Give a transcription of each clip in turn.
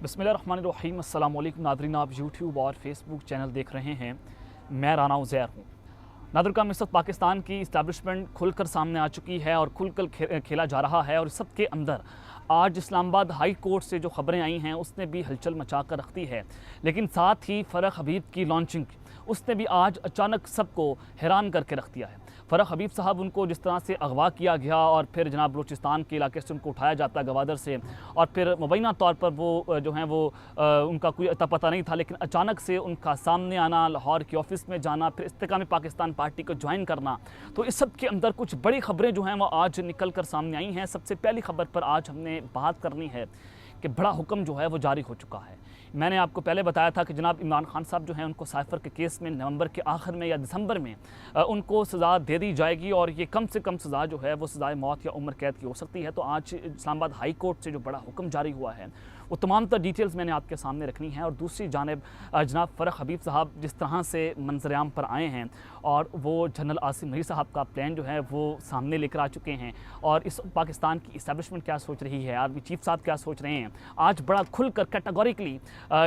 बिस्मिल्लाहिर्रहमानिर्रहीम। अस्सलाम वालेकुम नादरीन, आप यूट्यूब और फेसबुक चैनल देख रहे हैं। मैं राना उज़ैर हूँ। नादरकाम, इस वक्त पाकिस्तान की इस्टेब्लिशमेंट खुलकर सामने आ चुकी है और खुलकर खेला जा रहा है। और इस सब के अंदर आज इस्लामाबाद हाई कोर्ट से जो खबरें आई हैं उसने भी हलचल मचा कर रख दी है। लेकिन साथ ही फ़रख हबीब की लॉन्चिंग उसने भी आज अचानक सबको हैरान करके रख दिया है। फ़रख हबीब साहब, उनको जिस तरह से अगवा किया गया और फिर जनाब बलूचिस्तान के इलाके से उनको उठाया जाता गवादर से, और फिर मुबैना तौर पर वो जो हैं वो उनका कोई अता पता नहीं था, लेकिन अचानक से उनका सामने आना, लाहौर के ऑफिस में जाना, फिर इस्तेकाम पाकिस्तान पार्टी को ज्वाइन करना, तो इस सब के अंदर कुछ बड़ी खबरें जो हैं वो आज निकल कर सामने आई हैं। सबसे पहली खबर पर आज हमने बात करनी है कि बड़ा हुक्म जो है वो जारी हो चुका है। मैंने आपको पहले बताया था कि जनाब इमरान खान साहब जो हैं उनको साइफ़र के केस में नवंबर के आखिर में या दिसंबर में उनको सज़ा दे दी जाएगी, और ये कम से कम सज़ा जो है वो सज़ाए मौत या उम्र कैद की हो सकती है। तो आज इस्लामाबाद हाई कोर्ट से जो बड़ा हुक्म जारी हुआ है वो तमाम तर डिटेल्स मैंने आपके सामने रखनी है। और दूसरी जानिब जनाब फ़रख हबीब साहब जिस तरह से मंजर-ए-आम पर आए हैं और वो जनरल आसिम मरी साहब का प्लान जो है वो सामने लेकर आ चुके हैं, और इस पाकिस्तान की इस्टेब्लिशमेंट क्या सोच रही है, आर्मी चीफ साहब क्या सोच रहे हैं, आज बड़ा खुलकर कैटेगोरिकली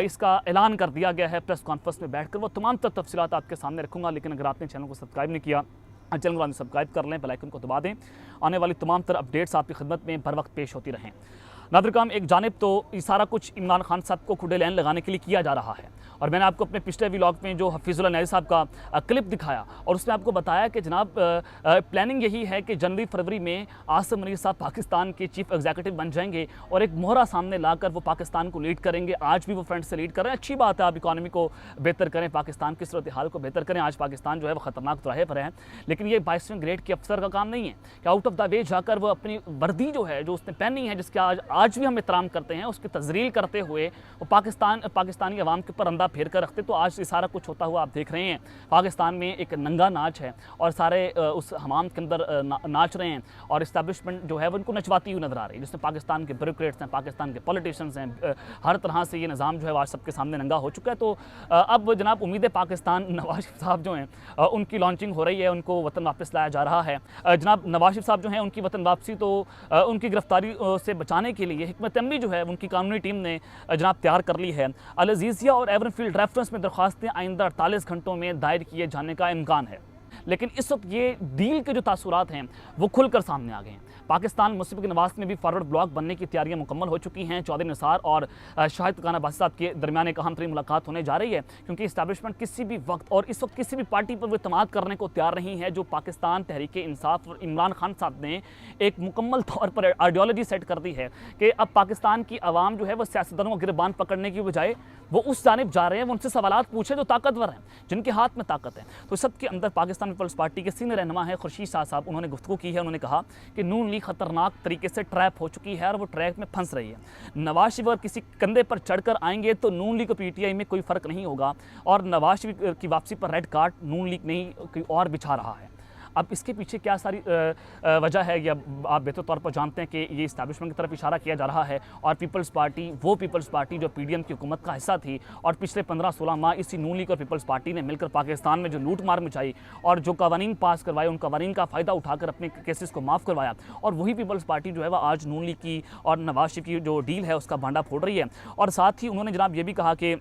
इसका ऐलान कर दिया गया है प्रेस कॉन्फ्रेंस में बैठकर। वो तमाम तर तफसीलात आपके सामने रखूँगा। लेकिन अगर आपने चैनल को सब्सक्राइब नहीं किया, चैनल को सब्सक्राइब कर लें, बेल आइकन को दबा दें। आने वाली तमाम तर अपडेट्स आपकी खिदमत में बर वक्त पेश होती रहें। नादरकाम, एक जानिब तो ये सारा कुछ इमरान खान साहब को खुडे लाइन लगाने के लिए किया जा रहा है, और मैंने आपको अपने पिछले व्लॉग में जो हफीज़ुल्लाह न्याज़ी साहब का क्लिप दिखाया और उसमें आपको बताया कि जनाब प्लानिंग यही है कि जनवरी फरवरी में आसिम मनीर साहब पाकिस्तान के चीफ एग्जीक्यूटिव बन जाएंगे और एक मोहरा सामने लाकर वो पाकिस्तान को लीड करेंगे। आज भी वो फ्रंट से लीड कर रहे हैं। अच्छी बात है, आप इकानमी को बेहतर करें, पाकिस्तान की सूरत हाल को बेहतर करें। आज पाकिस्तान जो है वो ख़तरनाक तराहे पर है, लेकिन ये 22वें ग्रेड के अफसर का काम नहीं है कि आउट ऑफ द वे जाकर वो अपनी वर्दी जो है जो उसने पहनी है, जिसके आज भी हम एहतराम करते हैं, उसकी तजरील करते हुए वो पाकिस्तानी अवाम के ऊपर अंधा फेर कर रखते। तो आज ये सारा कुछ होता हुआ आप देख रहे हैं। पाकिस्तान में एक नंगा नाच है और सारे उस हमाम के अंदर नाच रहे हैं, और इस्टेब्लिशमेंट जो है वो उनको नचवाती हुई नजर आ रही है, जिसमें पाकिस्तान के ब्यूरोक्रेट्स हैं, पाकिस्तान के पॉलिटिशियंस हैं, हर तरह से ये निज़ाम जो है आज सबके सामने नंगा हो चुका है। तो अब जनाब उम्मीद पाकिस्तान नवाज शरीफ साहब जो हैं उनकी लॉन्चिंग हो रही है, उनको वतन वापस लाया जा रहा है। जनाब नवाज शरीफ साहब जो हैं उनकी वतन वापसी तो उनकी गिरफ्तारी से बचाने के लिए हिकमत अमली जो है उनकी कानूनी टीम ने जनाब तैयार कर ली है। अल अज़ीज़िया और एवरनफील्ड रेफरेंस में दरख्वास्तें आइंदा 48 घंटों में दायर किए जाने का इम्कान है। लेकिन इस वक्त ये डील के जो तासुरात हैं वो खुलकर सामने आ गए हैं। पाकिस्तान मुस्लिम नवाज में भी फॉरवर्ड ब्लॉक बनने की तैयारियां मुकम्मल हो चुकी हैं। चौधरी निसार और शाहिद खान अब्बासी साहब के दरमियान एक अहम तरीन मुलाकात होने जा रही है, क्योंकि इस्टेब्लिशमेंट किसी भी वक्त और इस वक्त किसी भी पार्टी पर वो इत्मीनाद करने को तैयार नहीं है। जो पाकिस्तान तहरीक इंसाफ और इमरान खान साहब ने एक मुकम्मल तौर पर आइडियोलॉजी सेट कर दी है कि अब पाकिस्तान की आवाम जो है वो सियासतदानों को गिरबान पकड़ने की बजाय वो उस जानिब जा रहे हैं, वो उनसे सवालात पूछे जो ताकतवर हैं, जिनके हाथ में ताकत है। तो सबके अंदर पाकिस्तान पीपल्स पार्टी के सीनियर रहनुमा है खुर्शीद शाह साहब, उन्होंने गुफ्तगू की है। उन्होंने कहा कि नून लीग खतरनाक तरीके से ट्रैप हो चुकी है और वो ट्रैप में फंस रही है। नवाज शरीफ अगर किसी कंधे पर चढ़कर आएंगे तो नून लीग और पीटीआई में कोई फ़र्क नहीं होगा, और नवाज शरीफ की वापसी पर रेड कार्ड नून लीग नहीं कोई और बिछा रहा है। अब इसके पीछे क्या सारी वजह है, या आप बेहतर तौर पर जानते हैं कि ये इस्टेब्लिशमेंट की तरफ इशारा किया जा रहा है, और पीपल्स पार्टी वो पीपल्स पार्टी जो पीडीएम की हुकूमत का हिस्सा थी, और पिछले 15-16 माह इसी नून लीग और पीपल्स पार्टी ने मिलकर पाकिस्तान में जो लूट मार मचाई और जो कवानीन पास करवाए, उन कवानीन का फ़ायदा उठाकर अपने केसेस को माफ़ करवाया, और वही पीपल्स पार्टी जो है वह आज नून लीग की और नवाज शरीफ की जो डील है उसका भांडा फोड़ रही है। और साथ ही उन्होंने जनाब ये भी कहा कि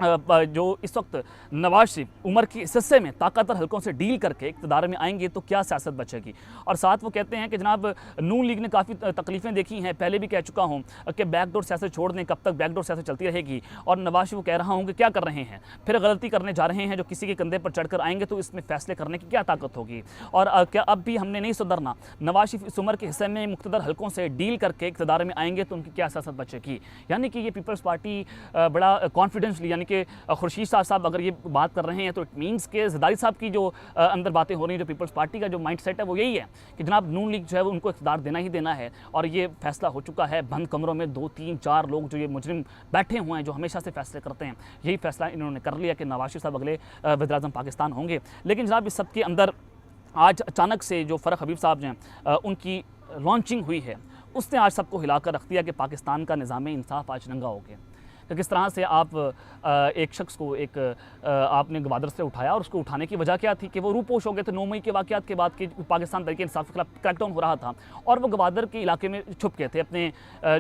जो इस वक्त नवाज शरीफ उम्र के इस हिस्से में ताकतवर हल्कों से डील करके इक़्तिदार में आएंगे तो क्या सियासत बचेगी। और साथ वो कहते हैं कि जनाब नून लीग ने काफ़ी तकलीफ़ें देखी हैं, पहले भी कह चुका हूँ कि बैकडोर सियासत छोड़ दें, कब तक बैकडोर सियासत चलती रहेगी। और नवाज शरीफ कह रहा हूँ कि क्या कर रहे हैं, फिर गलती करने जा रहे हैं, जो किसी के कंधे पर चढ़कर आएंगे तो इसमें फ़ैसले करने की क्या ताकत होगी। और क्या अब भी हमने नहीं सुधरना, नवाज शरीफ इस उम्र के हिस्से में मुक़्तदर हल्कों से डील करके इक़्तिदार में आएंगे तो उनकी क्या सियासत बचेगी। यानी कि ये पीपल्स पार्टी बड़ा कॉन्फिडेंसली, यानी कि खुर्शीद साहब अगर ये बात कर रहे हैं तो इट मीन्स के ज़रदारी साहब की जो अंदर बातें हो रही हैं, जो पीपल्स पार्टी का जो माइंड सेट है वो यही है कि जनाब नून लीग जो है वो उनको इक़्तिदार देना ही देना है। और ये फैसला हो चुका है, बंद कमरों में 2-3-4 लोग जो ये मुजरिम बैठे हुए हैं, जो हमेशा से फैसले करते हैं, यही फैसला इन्होंने कर लिया कि नवाज शरीफ साहब अगले वज़ीर-ए-आज़म पाकिस्तान होंगे। लेकिन जनाब इस सब के अंदर आज अचानक से जो फ़रख हबीब साहब जो हैं उनकी लॉन्चिंग हुई है, उसने आज सबको हिला कर रख दिया कि पाकिस्तान का निज़ाम इंसाफ आज नंगा हो गया। कि किस तरह से आप एक शख्स को आपने गवादर से उठाया और उसको उठाने की वजह क्या थी कि वो रूपोश हो गए थे 9 मई के वाक़यात के बाद कि पाकिस्तान तहरीक इंसाफ के खिलाफ क्रैकडाउन हो रहा था और वो गवादर के इलाके में छुप गए थे अपने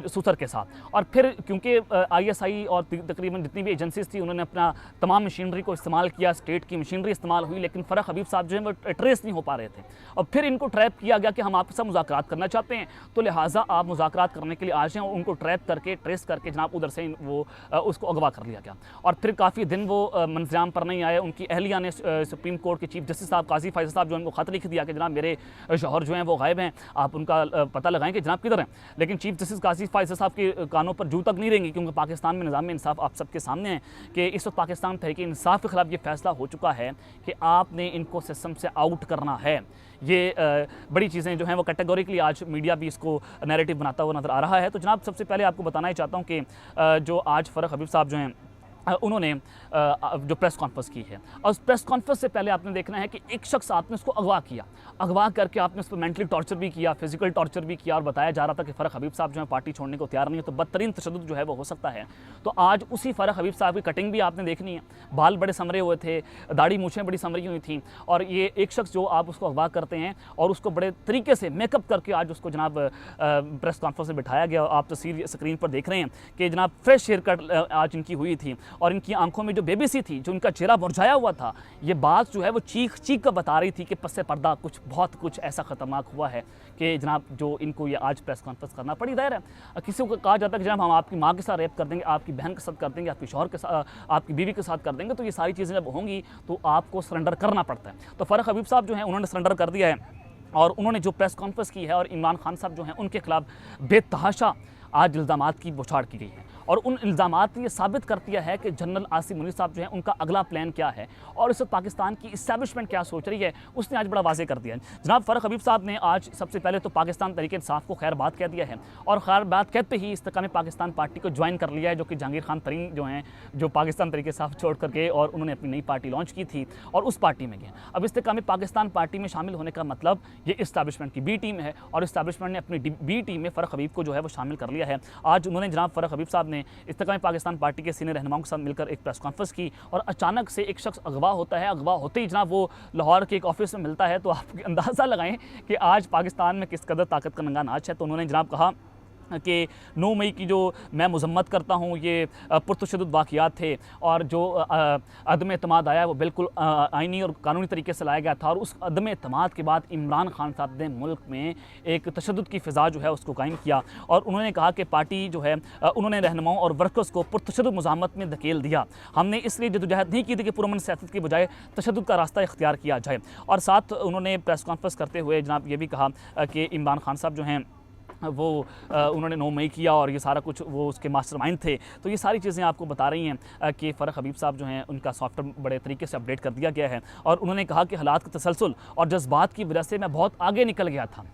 सुसर के साथ। और फिर क्योंकि ISI और तकरीबन जितनी भी एजेंसीज थी उन्होंने अपना तमाम मशीनरी को इस्तेमाल किया, स्टेट की मशीनरी इस्तेमाल हुई, लेकिन फ़रख हबीब साहब जो है वो ट्रेस नहीं हो पा रहे थे। और फिर इनको ट्रैप किया गया कि हम आपके साथ मुज़ाकरात करना चाहते हैं, तो लिहाजा आप मुज़ाकरात करने के लिए आ जाएँ। और उनको ट्रैप करके ट्रेस करके जनाब उधर से वो उसको अगवा कर लिया गया। और फिर काफ़ी दिन वो मंजराम पर नहीं आए। उनकी अहलिया ने सुप्रीम कोर्ट के चीफ जस्टिस साहब काजी फैज़ल साहब जो उनको ख़त लिख दिया कि जनाब मेरे शौहर जो हैं वो गायब हैं, आप उनका पता लगाएं कि जनाब किधर हैं। लेकिन चीफ जस्टिस काजी फैज़ल साहब के कानों पर जू तक नहीं रहेंगी, क्योंकि पाकिस्तान में निज़ाम इंसाफ आप सबके सामने है कि इस वक्त पाकिस्तान तहरीक इंसाफ के खिलाफ ये फैसला हो चुका है कि आपने इनको सिस्टम से आउट करना है। ये बड़ी चीज़ें जो हैं वो कैटेगोरिकली आज मीडिया भी इसको नैरेटिव बनाता हुआ नज़र आ रहा है। तो जनाब सबसे पहले आपको बताना ही चाहता हूँ कि जो आज फ़रख हबीब साहब जो हैं उन्होंने जो प्रेस कॉन्फ्रेंस की है, और उस प्रेस कॉन्फ्रेंस से पहले आपने देखना है कि एक शख्स आपने उसको अगवा किया, अगवा करके आपने उस पर मेंटली टॉर्चर भी किया, फिजिकल टॉर्चर भी किया, और बताया जा रहा था कि फ़रख हबीब साहब जो है पार्टी छोड़ने को तैयार नहीं है, तो बदतरीन तशद्दुद जो है वो हो सकता है। तो आज उसी फ़रख हबीब साहब की कटिंग भी आपने देखनी है, बाल बड़े समरे हुए थे, दाढ़ी मूछें बड़ी समरी हुई थी, और ये एक शख्स जो आप उसको अगवा करते हैं और उसको बड़े तरीके से मेकअप करके आज उसको जनाब प्रेस कॉन्फ्रेंस में बिठाया गया। आप तस्वीर स्क्रीन पर देख रहे हैं कि जनाब फ्रेश हेयर कट आज इनकी हुई थी, और इनकी आंखों में जो बेबसी थी, जो इनका चेहरा मुरझाया हुआ था, ये बात जो है वो चीख चीख कर बता रही थी कि पस्से पर्दा बहुत कुछ ऐसा ख़तरनाक हुआ है कि जनाब जो इनको ये आज प्रेस कॉन्फ्रेंस करना पड़ी। ज़ाहिर है किसी को कहा जाता है कि जनाब हम आपकी माँ के साथ रेप कर देंगे, आपकी बहन के साथ कर देंगे, आपके शौहर के साथ, आपकी बीवी के साथ कर देंगे, तो ये सारी चीज़ें जब होंगी तो आपको सरेंडर करना पड़ता है। तो फ़रख हबीब साहब जो हैं उन्होंने सरेंडर कर दिया है, और उन्होंने जो प्रेस कॉन्फ्रेंस की है, और इमरान खान साहब जो हैं उनके खिलाफ बेतहाशा आज इल्ज़ामात की बौछार की गई है। और उन इल्ज़ामात ने ये साबित कर दिया है कि जनरल आसिम मुनीर साहब जो हैं उनका अगला प्लान क्या है, और इस वक्त पाकिस्तान की इस्टेब्लिशमेंट क्या सोच रही है, उसने आज बड़ा वाज़ेह कर दिया है। जनाब फ़रख हबीब साहब ने आज सबसे पहले तो पाकिस्तान तहरीक इंसाफ को खैर बात कह दिया है, और खैर बात कहते ही इस्तेकाम पाकिस्तान पार्टी को ज्वाइन कर लिया है, जो कि जहांगीर खान तरीन जो हैं, जो पाकिस्तान तहरीक इंसाफ छोड़ कर गए और उन्होंने अपनी नई पार्टी लॉन्च की थी और उस पार्टी में गए। अब इस्तेकाम पाकिस्तान पार्टी में शामिल होने का मतलब ये इस्टेब्लिशमेंट की बी टीम है, और इस्टेब्लिशमेंट ने अपनी बी टीम में फ़रख हबीब को जो है वो शामिल कर लिया है। आज उन्होंने जनाब फ़रख हबीब साहब ने इस्तेकाम पाकिस्तान पार्टी के सीनियर रहनुमाओं के साथ मिलकर एक प्रेस कॉन्फ्रेंस की, और अचानक से एक शख्स अगवा होता है। अगवा होते ही जनाब वो लाहौर के एक ऑफिस में मिलता है, तो आप अंदाज़ा लगाएं कि आज पाकिस्तान में किस कदर ताकत का नंगा नाच है। तो उन्होंने जनाब कहा कि 9 मई की जो मैं मजम्मत करता हूँ ये पुरतशद्दुद वाक़यात थे, और जो अदम एतमाद आया वो बिल्कुल आइनी और कानूनी तरीके से लाया गया था, और उस अदम एतमाद के बाद इमरान खान साहब ने मुल्क में एक तशद्दुद की फ़िज़ा जो है उसको कायम किया। और उन्होंने कहा कि पार्टी जो है उन्होंने रहनुमाओं और वर्कर्स को पुरतशद्दुद मुज़ाहमत में धकेल दिया। हमने इसलिए जदोजहद नहीं की थी कि पुरअमन सियासत की बजाय तशद्दुद का रास्ता इख्तियार किया जाए। और साथ उन्होंने प्रेस कॉन्फ्रेंस करते हुए जनाब ये भी कहा कि इमरान खान साहब जो हैं वो उन्होंने 9 मई किया, और ये सारा कुछ वो उसके मास्टरमाइंड थे। तो ये सारी चीज़ें आपको बता रही हैं कि फ़रख हबीब साहब जो हैं उनका सॉफ्टवेयर बड़े तरीके से अपडेट कर दिया गया है। और उन्होंने कहा कि हालात का तसलसल और जज्बात की वजह से मैं बहुत आगे निकल गया था,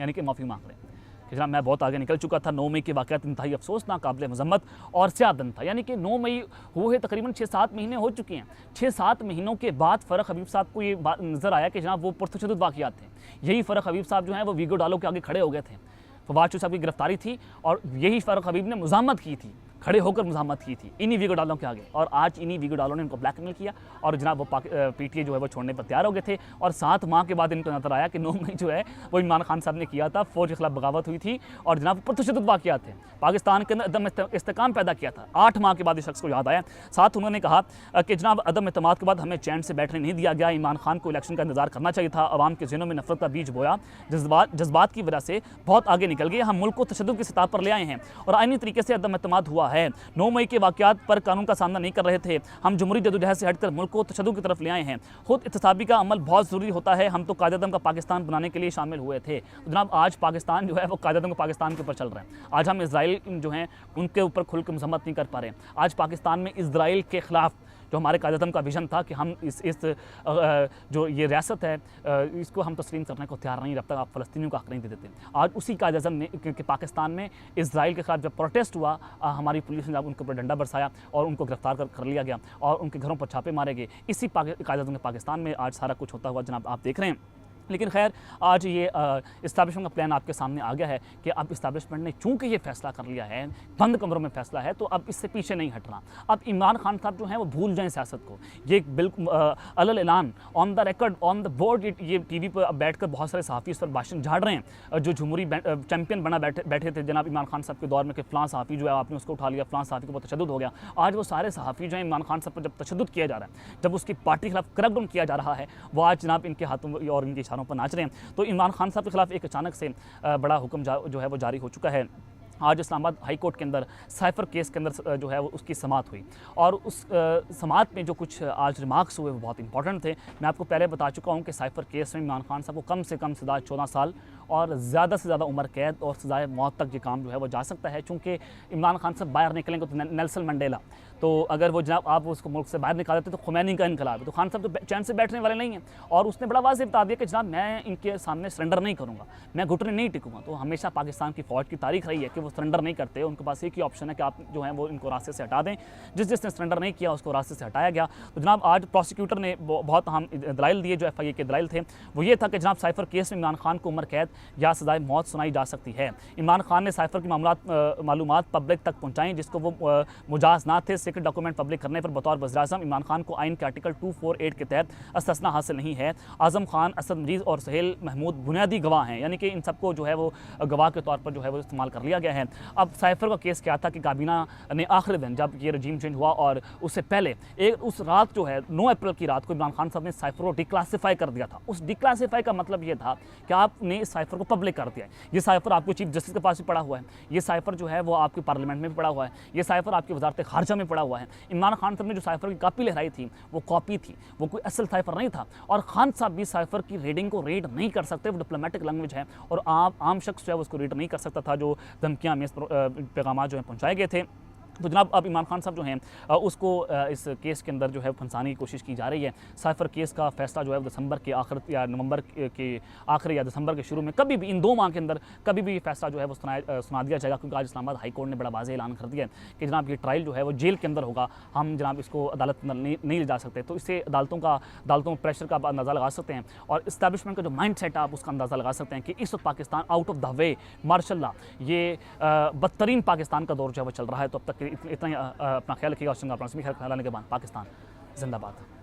यानी कि माफ़ी मांग रहे हैं कि जनाब मैं बहुत आगे निकल चुका था। 9 मई के वाक़यात इंतहाई अफसोसनाक, काबिल मज़म्मत और स्यादन था। यानी कि 9 मई हुए तकरीबन 6-7 महीने हो चुके हैं। 6-7 महीनों के बाद फ़रख हबीब साहब को ये बात नज़र आया कि जनाब वो पुरतशद्दुद वाक़यात थे। यही फ़रख हबीब साहब जो हैं वो वीगो डालो के आगे खड़े हो गए थे। फवाद चौधरी साहब की गिरफ्तारी थी, और यही फ़रख हबीब ने मुज़ाहमत की थी, खड़े होकर मुज़ाहमत की थी इन्हीं वीगो डालों के आगे। और आज इन्हीं वीगो डालों ने इनको ब्लैकमेल किया, और जनाब वो PTI जो है वो छोड़ने पर तैयार हो गए थे। और 7 माह के बाद इनको नजर आया कि 9 मई जो है वो इमरान खान साहब ने किया था, फ़ौज के खिलाफ बगावत हुई थी, और जनाब पुरतशद्दुद वाक़यात थे, पाकिस्तान के अंदर अदम इस्तेकाम पैदा किया था। 8 माह के बाद इस शख्स को याद आया। साथ उन्होंने कहा कि जनाब अदम एतमाद के बाद हमें चैन से बैठने नहीं दिया गया। इमरान खान को इलेक्शन का इंतजार करना चाहिए था, अवाम के ज़हनों में नफरत का बीज बोया, जज्बात की वजह से बहुत आगे निकल गए। हम मुल्क को तशद्दुद की सतह पर ले आए हैं, और आईनी तरीके से अदम एतमाद हुआ है। 9 मई के वाक़यात पर कानून का सामना नहीं कर रहे थे, हम जमहूरी जदोजहद से हटकर मुल्क को तशद्दुद की तरफ ले आए हैं। खुद इत्तेसाबी का अमल बहुत ज़रूरी होता है, हम तो कायद-ए-आज़म का पाकिस्तान बनाने के लिए शामिल हुए थे। तो जनाब आज पाकिस्तान जो है वो कायद-ए-आज़म का पाकिस्तान के ऊपर चल रहा है। आज हम इज़राइल जो हैं उनके ऊपर खुल कर मज़म्मत नहीं कर पा रहे। आज पाकिस्तान में इज़राइल के ख़िलाफ़ जो हमारे कायद-ए-आज़म का विज़न था कि हम इस जो ये रियासत है इसको हम तस्लीम करने को तैयार नहीं, जब तक आप फ़लस्तीनियों का हक़ नहीं दे देते। आज उसी कायद-ए-आज़म ने कि पाकिस्तान में इज़राइल के खिलाफ जब प्रोटेस्ट हुआ, हमारी पुलिस ने उनके ऊपर डंडा बरसाया और उनको गिरफ्तार कर लिया गया, और उनके घरों पर छापे मारे गए। इसी कायद-ए-आज़म के पाकिस्तान में आज सारा कुछ होता हुआ जनाब आप देख रहे हैं। लेकिन खैर आज ये इस्टेब्लिशमेंट का प्लान आपके सामने आ गया है कि अब इस्टेब्लिशमेंट ने चूंकि ये फैसला कर लिया है, बंद कमरों में फैसला है, तो अब इससे पीछे नहीं हटना। अब इमरान खान साहब जो हैं वो भूल जाएं सियासत को। ये बिल्कुल अलल ऐलान on the record on the board ये टीवी पर बैठकर बहुत सारे सहाफ़ी इस पर भाषण झाड़ रहे हैं। जो जमहूरी चैंपियन बना बैठे थे जनाब इमरान खान साहब के दौर में कि फ़लाँ सहाफ़ी जो है आपने उसको उठा लिया, फ़लाँ सहाफ़ी को बहुत तशद्दुद हो गया। आज वो सारे सहाफ़ी जो हैं इमरान खान साहब पर जब तशद्दुद किया जा रहा है, जब उसकी पार्टी के खिलाफ क्रैकडाउन किया जा रहा है, वो आज जनाब इनके हाथों और इनके इशारों पर नाच रहे हैं। तो इमरान खान साहब के खिलाफ एक अचानक से बड़ा हुक्म जो है वो जारी हो चुका है। आज इस्लामाबाद हाई कोर्ट के अंदर साइफ़र केस के अंदर जो है वो उसकी समाअत हुई और उस समाअत में जो कुछ आज रिमार्क्स हुए वो बहुत इंपॉर्टेंट थे। मैं आपको पहले बता चुका हूँ कि साइफ़र केस में इमरान खान साहब को कम से कम सज़ा 14 साल और ज़्यादा से ज़्यादा उम्र कैद और सज़ाए मौत तक ये काम जो है वो जा सकता है। चूँकि इमरान खान साहब बाहर निकलेंगे तो नेल्सन मंडेला, तो अगर वो जनाब आप उसको मुल्क से बाहर निकाल देते तो खुमैनी का इनकलाब है। तो खान साहब तो चैन से बैठने वाले नहीं हैं और उसने बड़ा वाज़ेह बता दिया कि जनाब मैं इनके सामने सरेंडर नहीं करूँगा, मैं घुटने नहीं टिकूँगा। तो हमेशा पाकिस्तान की फ़ौज की तारीख रही है कि वो सरेंडर नहीं करते, उनके पास एक ही ऑप्शन है कि आप जो हैं वो इनको रास्ते से हटा दें। जिसने सरेंडर नहीं किया उसको रास्ते से हटाया गया। तो जनाब आज प्रोसिक्यूटर ने बहुत अहम दलाइल दिए। जो FIA के दलाइल थे वो ये था कि जनाब साइफ़र केस में इमरान खान को उम्र कैद या सज़ाए मौत सुनाई जा सकती है। इमरान खान ने साइफ़र की मालूमात पब्लिक तक पहुँचाई जिसको वो मुजाज ना थे। सीक्रेट डॉक्यूमेंट पब्लिक करने पर बतौर वज़ीर-ए-आज़म इमरान खान को आइन के आर्टिकल 248 के तहत इस्तिस्ना हासिल नहीं है। आज़म खान, असद मरीज़ और सुहेल महमूद बुनियादी गवाह हैं, यानी कि इन सबको जो है वो गवाह के तौर पर जो है वो इस्तेमाल कर लिया गया है। अब साइफ़र का केस क्या था कि काबीना ने आखिरी दिन जब ये रजीम चेंज हुआ और उससे पहले उस रात जो है 9 अप्रैल की रात को इमरान खान साहब ने साइफ़र को डिक्लासीफाई कर दिया था। उस डिक्लासीफाई का मतलब ये था कि आपने इस साइफ़र को पब्लिक कर दिया है। ये साइफ़र आपको चीफ जस्टिस के पास भी पड़ा हुआ है, ये साइफ़र जो है वो आपके पार्लियामेंट में भी पड़ा हुआ है, ये साइफ़र आपकी वज़ारत ख़ारजा में पड़ा हुआ है। इमरान खान साहब ने जो साइफ़र की कॉपी लहराई थी वो कॉपी थी, वो कोई असल साइफ़र नहीं था। और खान साहब भी साइफ़र की रीडिंग को रीड नहीं कर सकते, वो डिप्लोमेटिक लैंग्वेज है और आम शख्स जो है उसको रीड नहीं कर सकता था। जो धमकियाँ में पैगाम जो है पहुँचाए गए थे। तो जनाब अब इमरान खान साहब जो हैं उसको इस केस के अंदर जो है फंसाने की कोशिश की जा रही है। साइफ़र केस का फैसला जो है दिसंबर के आखिर या नवंबर के आखिर या दिसंबर के शुरू में कभी भी इन 2 माह के अंदर कभी भी फैसला जो है वो सुना दिया जाएगा। क्योंकि आज इस्लामाबाद हाई कोर्ट ने बड़ा वाज़ेह ऐलान कर दिया है कि जनाब ये ट्रायल जो है वो जेल के अंदर होगा, हम जनाब इसको अदालत के अंदर नहीं ले जा सकते। तो इससे अदालतों में प्रेशर का आप अंदाज़ा लगा सकते हैं और इस्टेब्लिशमेंट का जो माइंड सेट है आप उसका अंदाज़ा लगा सकते हैं कि इस वक्त Pakistan out of the way मार्शल्लाह ये बदतरीन पाकिस्तान का दौर जो है वो चल रहा है। तो अब तक इतना ही अपना ख्याल रखिएगा और अपना ख्याल लाने के बाद पाकिस्तान जिंदाबाद।